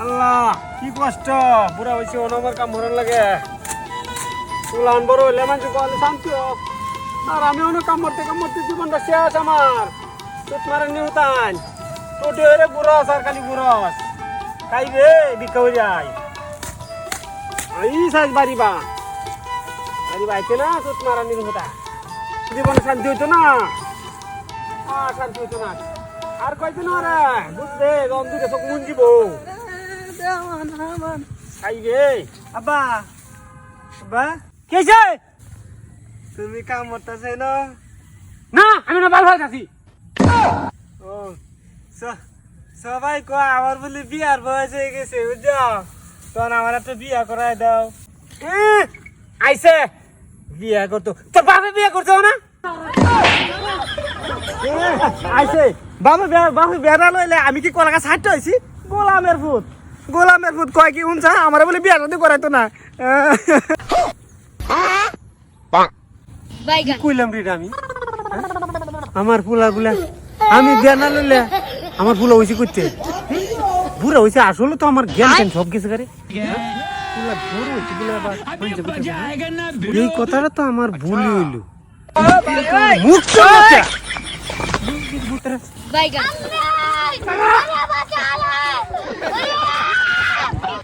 আল্লাহ কি কষ্ট বুড়া হয়েছে অনমর কাম মরণ লাগে তুলান বড় হইলে মানুষ বলে শান্তি হোক আর আমি অনেক কাম করতে জীবনটা শেষ আমার তুত মারেন নিউতান টোটি হয়ে বুড়স আর খালি বুড়স খাইবে বিকা হয়ে যায় এই সাইজ বাড়িবা আইতে না তুত মারান নিউতা জীবনে শান্তি হইতো না আর শান্তি হইতো না আর কয়দিন রে বুঝবে রন্ধুকে চোখ মুঞ্জিব খাইবে আব্বা আব্বা কেছে তুমি কাম করতেছে না না আমি না ভালো আছি ও সবাই কয় আমার বলি বিয়ার বয়স হয়ে গেছে বুঝছো তখন আমার একটা বিয়া করাই দাও আইছে বিয়া করতো তোর বাপে বিয়া করছো না আইছে বাপে বেড়া লইলে আমি কি কলাকা ছাড়তে হয়েছি গোলামের ফুট কয় কি উনছা আমার বলে বিয়া করতে করাইতো না কইলাম রে আমি আমার ফুলা বলে আমি বিয়া না লইলে আমার ফুলা হয়েছে করতে বুড়া হয়েছে আসলে তো আমার জ্ঞান সব কিছু করে এই কথাটা তো আমার ভুলই হইল মুখ